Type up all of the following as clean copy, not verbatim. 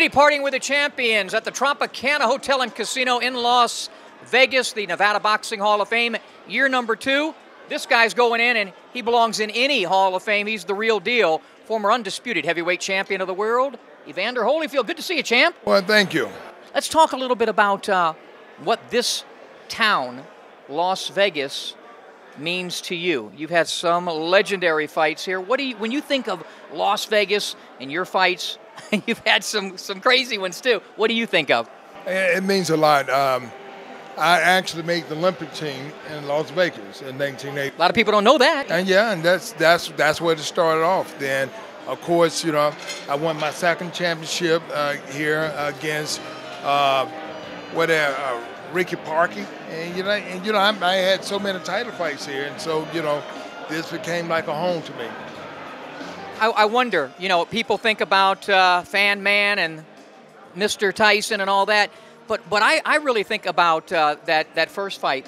Smitty partying with the champions at the Tropicana Hotel and Casino in Las Vegas, the Nevada Boxing Hall of Fame, year number 2. This guy's going in, and he belongs in any Hall of Fame. He's the real deal. Former undisputed heavyweight champion of the world, Evander Holyfield. Good to see you, champ. Well, thank you. Let's talk a little bit about what this town, Las Vegas, means to you. You've had some legendary fights here. What do you, when you think of Las Vegas and your fights, you've had some crazy ones too. What do you think of? It means a lot. I actually made the Olympic team in Las Vegas in 1980. A lot of people don't know that. And yeah, and that's where it started off. Then, of course, you know, I won my second championship here against Ricky Parkey, and I had so many title fights here, and so this became like a home to me. I wonder, people think about Fan Man and Mr. Tyson and all that, but I really think about that first fight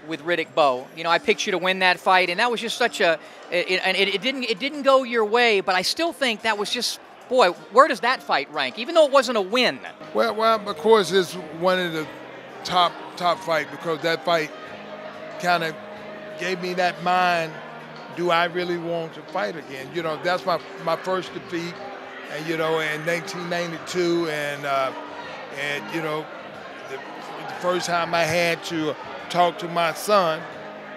with Riddick Bowe. I picked you to win that fight, and that was just such and it didn't go your way, but I still think that was just, boy, where does that fight rank? Even though it wasn't a win. Well, of course, it's one of the top fight, because that fight kind of gave me that mind. Do I really want to fight again? That's my first defeat, and in 1992, and the first time I had to talk to my son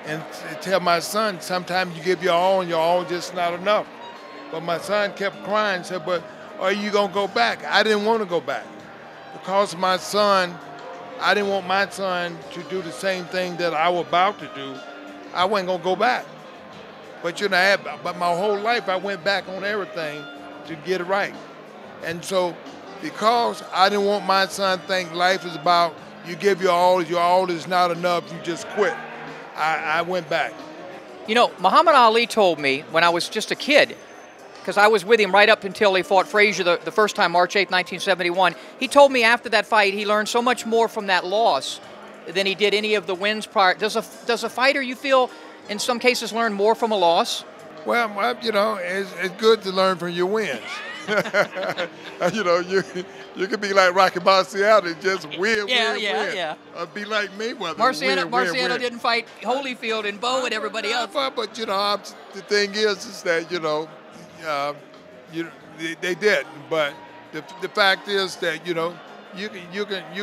and tell my son, sometimes you give your all and your all just not enough. But my son kept crying and said, "But are you gonna go back?" I didn't want to go back because my son. I didn't want my son to do the same thing that I was about to do. I wasn't gonna go back. But but my whole life I went back on everything to get it right. And so, because I didn't want my son to think life is about you give your all is not enough, you just quit. I went back. Muhammad Ali told me when I was just a kid, because I was with him right up until he fought Frazier the first time, March 8th, 1971. He told me after that fight he learned so much more from that loss than he did any of the wins prior. Does a fighter, you feel, in some cases learn more from a loss? Well, it's good to learn from your wins. You could be like Rocky Marciano, just win. Yeah. Be like Mayeather. Marciano didn't fight Holyfield and Bowe and everybody else. But the thing is that they did. But the fact is that you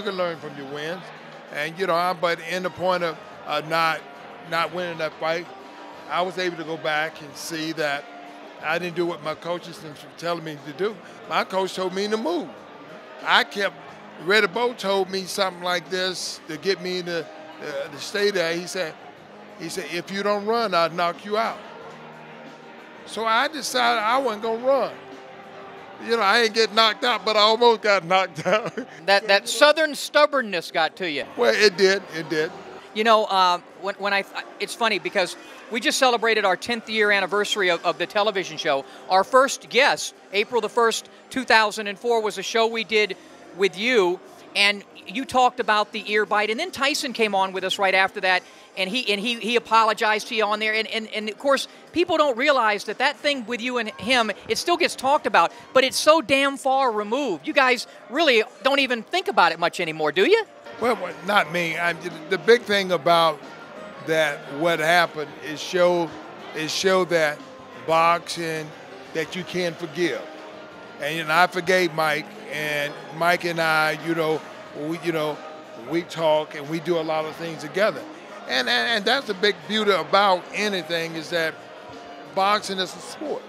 can learn from your wins, and but in the point of not winning that fight, I was able to go back and see that I didn't do what my coaches were telling me to do. My coach told me to move. Riddick Bowe told me something like this to get me to stay there. He said, if you don't run, I'll knock you out. So I decided I wasn't going to run. I ain't get knocked out, but I almost got knocked out. That southern stubbornness got to you. Well, it did. It's funny because we just celebrated our 10th year anniversary of the television show. Our first guest, April the 1st, 2004, was a show we did with you, and you talked about the ear bite, and then Tyson came on with us right after that, and he apologized to you on there, and of course people don't realize that thing with you and him, it still gets talked about, but it's so damn far removed. You guys really don't even think about it much anymore, do you? Well, not me. The big thing about that, what happened, is show that boxing, that you can forgive. And I forgave Mike, and Mike and I, we talk and we do a lot of things together. And that's the big beauty about anything, is that boxing is a sport.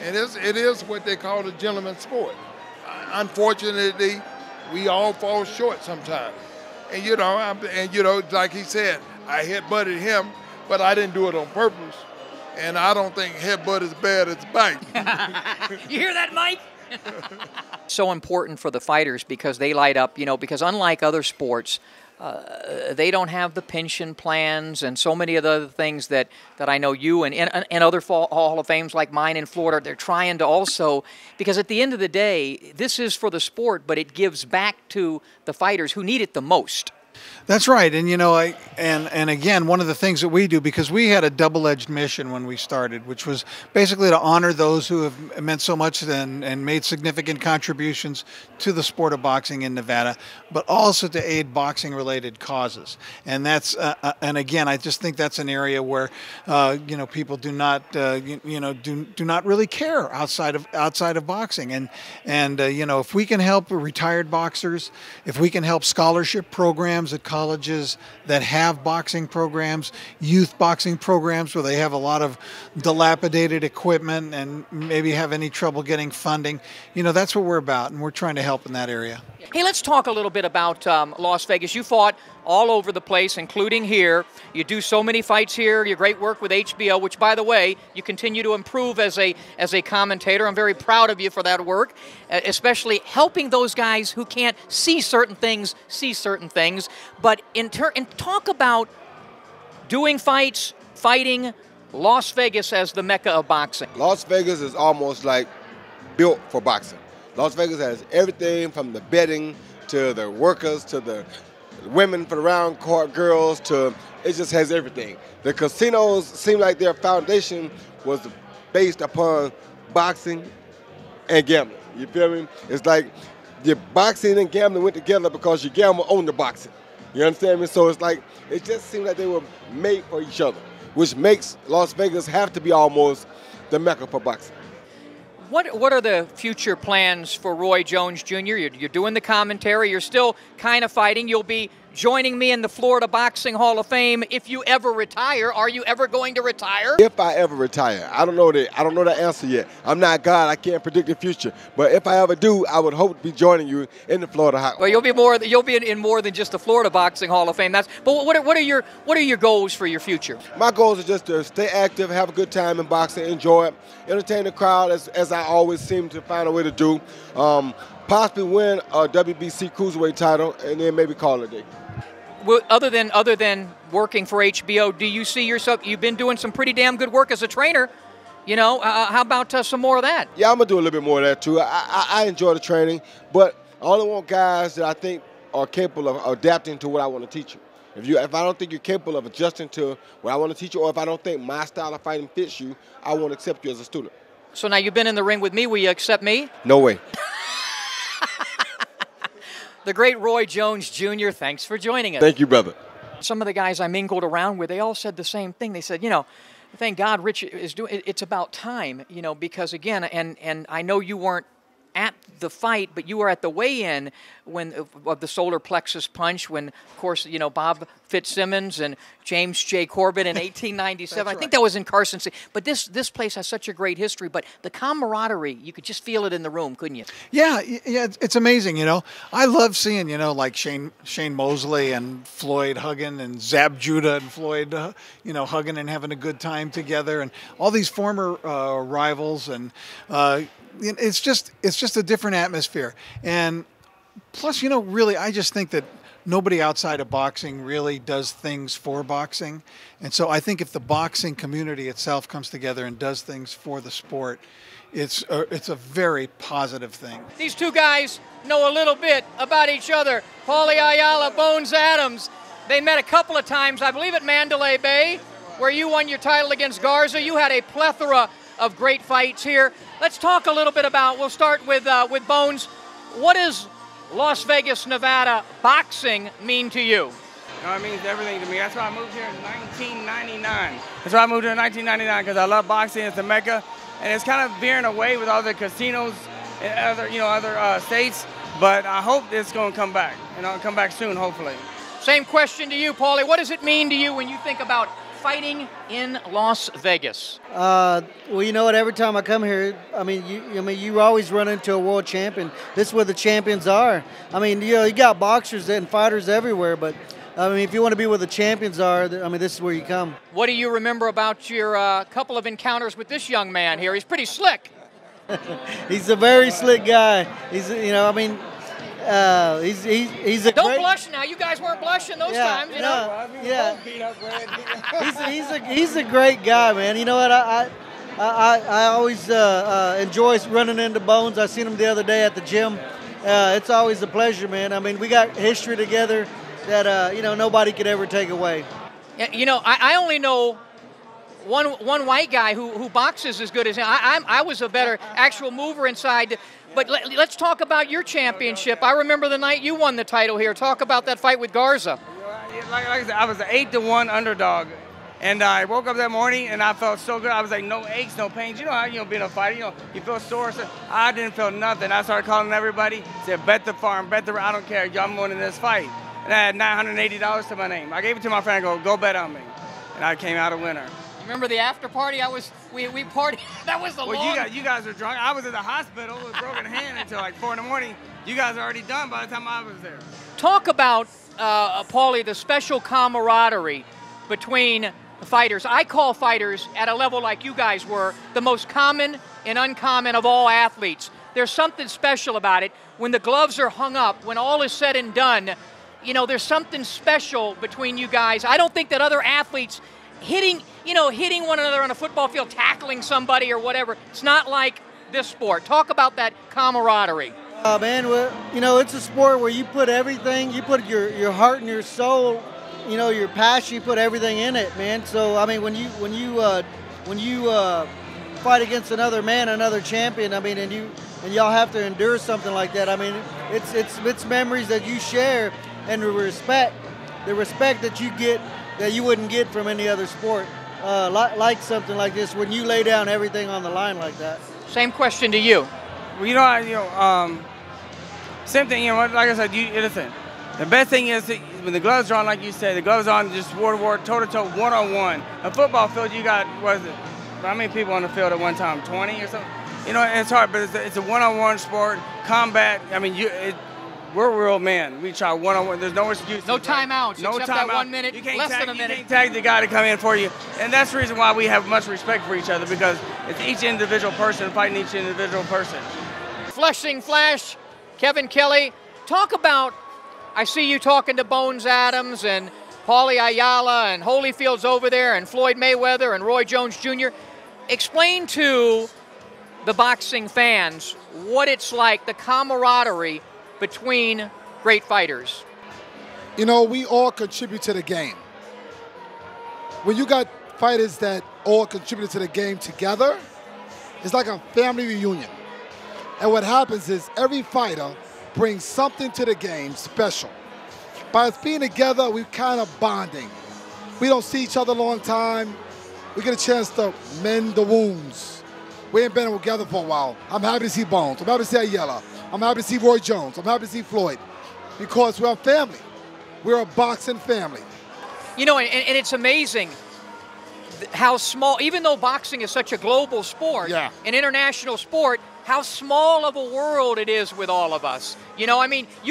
And it is what they call a gentleman's sport. Unfortunately, we all fall short sometimes. And like he said, I headbutted him, but I didn't do it on purpose. And I don't think headbutt is bad as bite. You hear that, Mike? So important for the fighters because they light up, because unlike other sports, they don't have the pension plans and so many of the other things that I know you and other Hall of Fames like mine in Florida, they're trying to also, because at the end of the day, this is for the sport, but it gives back to the fighters who need it the most. That's right. And, And again, one of the things that we do, because we had a double-edged mission when we started, which was basically to honor those who have meant so much and made significant contributions to the sport of boxing in Nevada, but also to aid boxing-related causes. And that's and again, I just think that's an area where people do not do not really care outside of boxing. And if we can help retired boxers, if we can help scholarship programs at colleges that have boxing programs, youth boxing programs where they have a lot of dilapidated equipment and maybe have any trouble getting funding, that's what we're about, and we're trying to help in that area. Hey, let's talk a little bit about Las Vegas. You fought all over the place, including here. You do so many fights here. Your great work with HBO, which, by the way, you continue to improve as a commentator. I'm very proud of you for that work, especially helping those guys who can't see certain things. But talk about doing fights, fighting, Las Vegas as the mecca of boxing. Las Vegas is almost like built for boxing. Las Vegas has everything from the betting to the workers to the women for the round court girls to it just has everything. The casinos seem like their foundation was based upon boxing and gambling. You feel me? It's like your boxing and gambling went together because you gamble on the boxing. You understand me? So it's like it just seemed like they were made for each other, which makes Las Vegas have to be almost the mecca for boxing. What are the future plans for Roy Jones Jr.? You're doing the commentary. You're still kind of fighting. You'll be joining me in the Florida Boxing Hall of Fame if you ever retire. Are you ever going to retire? If I ever retire, I don't know the answer yet. I'm not God. I can't predict the future. But if I ever do, I would hope to be joining you in the Florida Hall. Well, you'll be in more than just the Florida Boxing Hall of Fame. But what are your goals for your future? My goals are just to stay active, have a good time in boxing, enjoy it, entertain the crowd as I always seem to find a way to do. Possibly win a WBC cruiserweight title and then maybe call it a day. Well, other than working for HBO, do you see yourself? You've been doing some pretty damn good work as a trainer. How about some more of that? Yeah, I'm gonna do a little bit more of that too. I enjoy the training, but I only want guys that I think are capable of adapting to what I want to teach you. If I don't think you're capable of adjusting to what I want to teach you, or if I don't think my style of fighting fits you, I won't accept you as a student. So now you've been in the ring with me. Will you accept me? No way. The great Roy Jones Jr., thanks for joining us. Thank you, brother. Some of the guys I mingled around with, they all said the same thing. They said, thank God Rich is doing it. It's about time, because again, and I know you weren't at the fight, but you were at the weigh-in of the solar plexus punch when, of course, Bob Fitzsimmons and James J. Corbett in 1897. I think that was in Carson City. But this place has such a great history. But the camaraderie, you could just feel it in the room, couldn't you? Yeah, it's amazing. I love seeing like Shane Mosley and Floyd hugging, and Zab Judah and Floyd hugging and having a good time together, and all these former rivals, and it's just a different atmosphere. And plus, really, I just think that nobody outside of boxing really does things for boxing. And so I think if the boxing community itself comes together and does things for the sport, it's a very positive thing. These two guys know a little bit about each other. Paulie Ayala, Bones Adams. They met a couple of times, I believe at Mandalay Bay, where you won your title against Garza. You had a plethora of great fights here. Let's talk a little bit about, we'll start with Bones. What does Las Vegas, Nevada boxing mean to you? It means everything to me. That's why I moved here in 1999. That's why I moved here in 1999, because I love boxing. It's the mecca, and it's kind of veering away with other casinos in other states. But I hope it's going to come back, come back soon, hopefully. Same question to you, Paulie. What does it mean to you when you think about fighting in Las Vegas? Well, you know what? Every time I come here, you always run into a world champion. This is where the champions are. You got boxers and fighters everywhere, but if you want to be where the champions are, this is where you come. What do you remember about your couple of encounters with this young man here? He's pretty slick. He's a very slick guy. He's a Don't great... blush now. You guys weren't blushing those times, He's a great guy, man. You know what? I always enjoy running into Bones. I seen him the other day at the gym. It's always a pleasure, man. We got history together. that nobody could ever take away. You know, I only know one white guy who boxes as good as him. I was a better actual mover inside. But let's talk about your championship. I remember the night you won the title here. Talk about that fight with Garza. Like I said, I was an 8-1 underdog. And I woke up that morning and I felt so good. I was like, no aches, no pains. You know how, being a fighter, you feel sore. So I didn't feel nothing. I started calling everybody, said, bet the farm, bet the, I don't care, I'm winning this fight. And I had $980 to my name. I gave it to my friend, go bet on me. And I came out a winner. Remember the after party? We partied. That was the long. You guys were drunk. I was at the hospital with a broken hand until like 4 in the morning. You guys are already done by the time I was there. Talk about, Paulie, the special camaraderie between fighters. I call fighters at a level like you guys were the most common and uncommon of all athletes. There's something special about it. When the gloves are hung up, when all is said and done, there's something special between you guys. I don't think that other athletes hitting one another on a football field, tackling somebody or whatever, it's not like this sport. Talk about that camaraderie. Man, well, it's a sport where you put everything, you put your heart and your soul, your passion, you put everything in it, man. So I mean, when you fight against another man, another champion, I mean, and y'all have to endure something like that. I mean, it's memories that you share, and the respect that you get that you wouldn't get from any other sport, like something like this, when you lay down everything on the line like that. Same question to you. Well, same thing. Like I said, listen. The best thing is when the gloves are on, like you said, the gloves on, just war, toe-to-toe, one-on-one. A football field, you got, how many people on the field at one time? 20 or something? It's hard, but it's a one-on-one sport, combat. I mean, we're real men. We try one-on-one. There's no excuse. No timeouts. No except timeout. That 1 minute, less than a minute. You can't tag the guy to come in for you. And that's the reason why we have much respect for each other, because it's each individual person fighting each individual person. Flushing Flash, Kevin Kelly, talk about, I see you talking to Bones Adams and Paulie Ayala and Holyfield's over there and Floyd Mayweather and Roy Jones Jr. Explain to the boxing fans what it's like, the camaraderie between great fighters. We all contribute to the game. When you got fighters that all contribute to the game together, it's like a family reunion. And what happens is every fighter brings something to the game special. By us being together, we're kind of bonding. We don't see each other a long time. We get a chance to mend the wounds. We ain't been together for a while. I'm happy to see Bones. I'm happy to see Ayala. I'm happy to see Roy Jones. I'm happy to see Floyd, because we're a family. We're a boxing family. And it's amazing how small, even though boxing is such a global sport, an international sport, how small of a world it is with all of us. You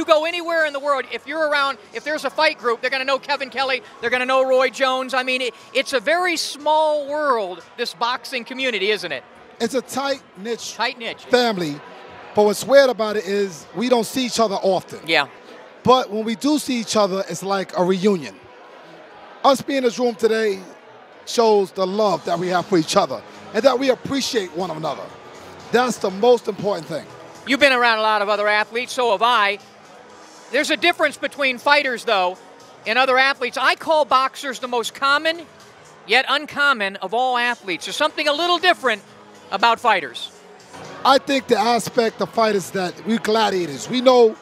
go anywhere in the world, if you're around, if there's a fight group, they're going to know Kevin Kelly, they're going to know Roy Jones. I mean, it's a very small world, this boxing community, isn't it? It's a tight-knit family. But what's weird about it is we don't see each other often. Yeah. But when we do see each other, it's like a reunion. Us being in this room today shows the love that we have for each other and that we appreciate one another. That's the most important thing. You've been around a lot of other athletes, so have I. There's a difference between fighters, though, and other athletes. I call boxers the most common, yet uncommon, of all athletes. There's something a little different about fighters. I think the aspect of fighters that we're gladiators. We know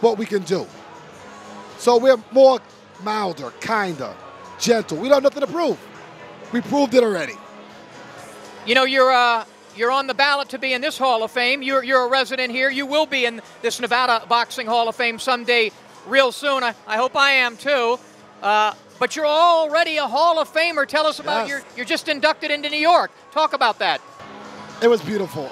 what we can do. So we're more milder, kinder, gentle. We don't have nothing to prove. We proved it already. You're on the ballot to be in this Hall of Fame. You're a resident here. You will be in this Nevada Boxing Hall of Fame someday real soon. I hope I am too. But you're already a Hall of Famer. Tell us about you're just inducted into New York. Talk about that. It was beautiful.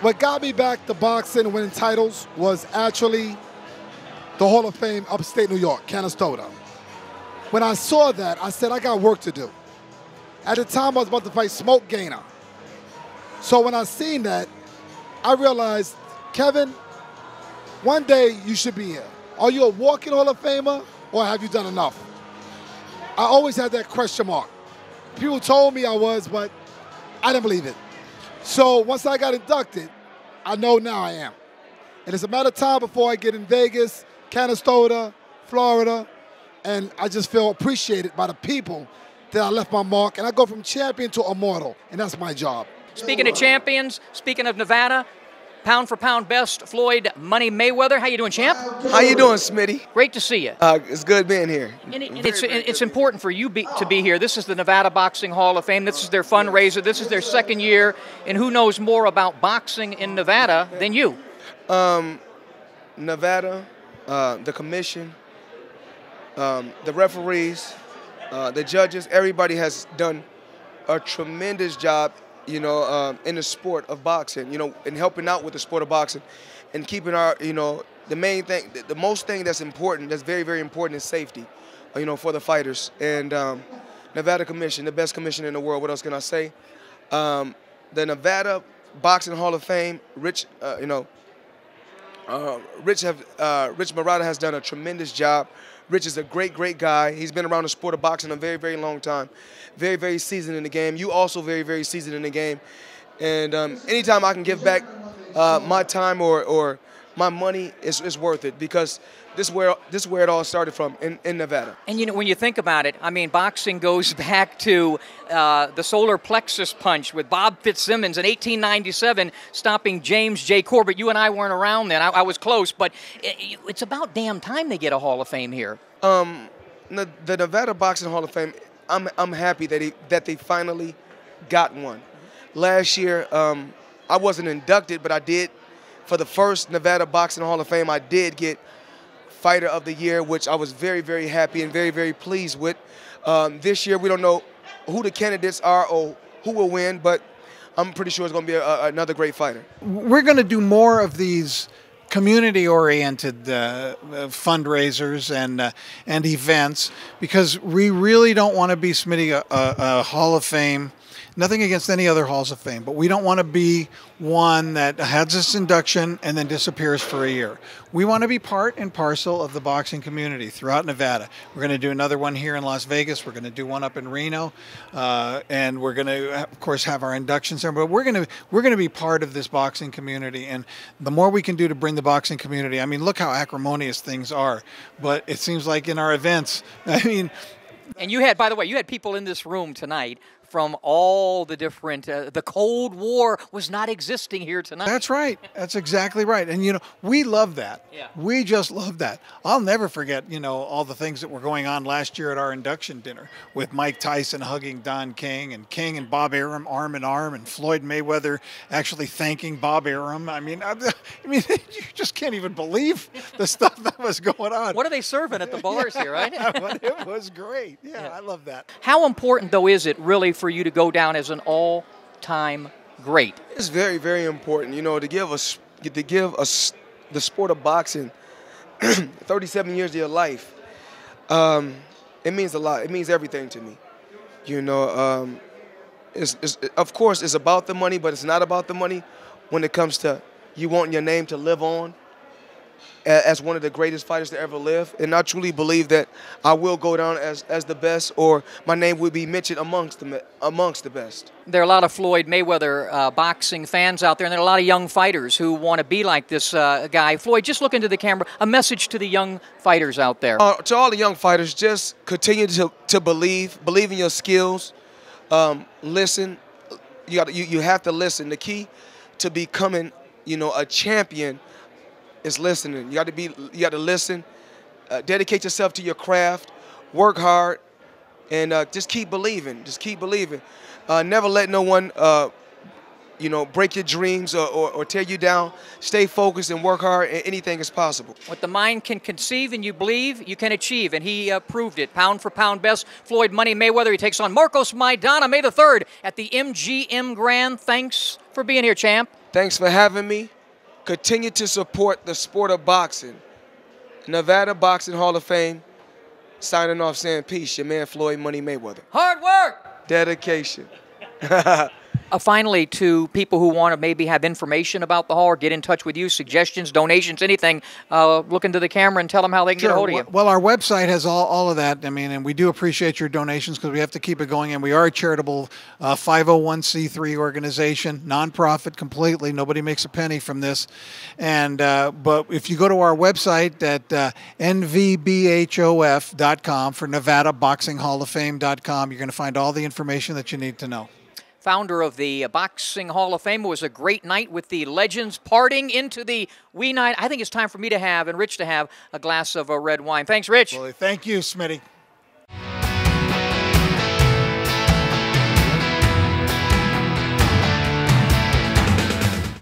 What got me back to boxing and winning titles was actually the Hall of Fame upstate New York, Canastota. When I saw that, I said, I got work to do. At the time, I was about to fight Smoke Gainer. So when I seen that, I realized, Kevin, one day you should be here. Are you a walking Hall of Famer, or have you done enough? I always had that question mark. People told me I was, but I didn't believe it. So once I got inducted, I know now I am. And it's a matter of time before I get in Vegas Canastota, Florida, and I just feel appreciated by the people that I left my mark, and I go from champion to immortal, and that's my job. Speaking of champions, speaking of Nevada, pound for pound best, Floyd Money Mayweather. How you doing, champ? How you doing, Smitty? Great to see you. It's good being here. And it's important for you to be here. This is the Nevada Boxing Hall of Fame. This is their fundraiser. This is their second year, and who knows more about boxing in Nevada than you? Nevada, the commission, the referees, the judges, everybody has done a tremendous job, in the sport of boxing, and helping out with the sport of boxing and keeping our, the main thing, the most thing that's important, that's very, very important is safety, for the fighters. And Nevada Commission, the best commission in the world. What else can I say? The Nevada Boxing Hall of Fame, Rich Mayeather has done a tremendous job. Rich is a great, great guy. He's been around the sport of boxing a very, very long time. Very, very seasoned in the game. You also very, very seasoned in the game. And anytime I can give back my time or my money, it's worth it, because this is where it all started from in Nevada. And when you think about it, I mean, boxing goes back to the solar plexus punch with Bob Fitzsimmons in 1897, stopping James J. Corbett. You and I weren't around then. I was close, but it's about damn time they get a Hall of Fame here. The Nevada Boxing Hall of Fame, I'm happy that they finally got one. Last year, I wasn't inducted, but I did. For the first Nevada Boxing Hall of Fame, I did get Fighter of the Year, which I was very, very happy and very, very pleased with. This year, we don't know who the candidates are or who will win, but I'm pretty sure it's going to be another great fighter. We're going to do more of these community-oriented fundraisers and events, because we really don't want to be, Smitty, a Hall of Fame. Nothing against any other halls of fame, but we don't want to be one that has its induction and then disappears for a year. We want to be part and parcel of the boxing community throughout Nevada. We're going to do another one here in Las Vegas. We're going to do one up in Reno, and we're going to, of course, have our induction ceremony. But we're going to be part of this boxing community, and the more we can do to bring the boxing community. I mean, look how acrimonious things are, but it seems like in our events, I mean. And you had, by the way, you had people in this room tonight from all the different, the Cold War was not existing here tonight. That's right. That's exactly right. And, we love that. Yeah. We just love that. I'll never forget, all the things that were going on last year at our induction dinner with Mike Tyson hugging Don King and Bob Arum arm in arm, and Floyd Mayweather actually thanking Bob Arum. I mean, you just can't even believe the stuff that was going on. What are they serving at the bars here, right? But it was great. Yeah, I love that. How important, though, is it really for you to go down as an all-time great? It's very, very important, to give the sport of boxing 37 years of your life. It means a lot. It means everything to me. Of course, it's about the money, but it's not about the money when it comes to you wanting your name to live on as one of the greatest fighters to ever live. And I truly believe that I will go down as the best, or my name will be mentioned amongst the best. There are a lot of Floyd Mayweather boxing fans out there, and there are a lot of young fighters who want to be like this guy. Floyd, just look into the camera, a message to the young fighters out there. To all the young fighters, just continue to believe in your skills. Listen. You have to listen. The key to becoming, a champion is listening. You got to listen. Dedicate yourself to your craft. Work hard, and just keep believing. Just keep believing. Never let no one, break your dreams or tear you down. Stay focused and work hard, and anything is possible. What the mind can conceive and you believe, you can achieve, and he proved it. Pound for pound best, Floyd Money Mayweather. He takes on Marcos Maidana May the 3rd at the MGM Grand. Thanks for being here, champ. Thanks for having me. Continue to support the sport of boxing. Nevada Boxing Hall of Fame, signing off saying peace, your man Floyd Money Mayweather. Hard work. Dedication. Finally, to people who want to maybe have information about the Hall or get in touch with you, suggestions, donations, anything, look into the camera and tell them how they can get a hold of you. Well, our website has all of that. I mean, and we do appreciate your donations because we have to keep it going. And we are a charitable 501c3 organization, nonprofit completely. Nobody makes a penny from this. And but if you go to our website at nvbhof.com for Nevada Boxing Hall of Fame.com, you're going to find all the information that you need to know. Founder of the Boxing Hall of Fame. It was a great night with the legends parting into the wee night. I think it's time for me to have, and Rich to have, a glass of red wine. Thanks, Rich. Well, thank you, Smitty.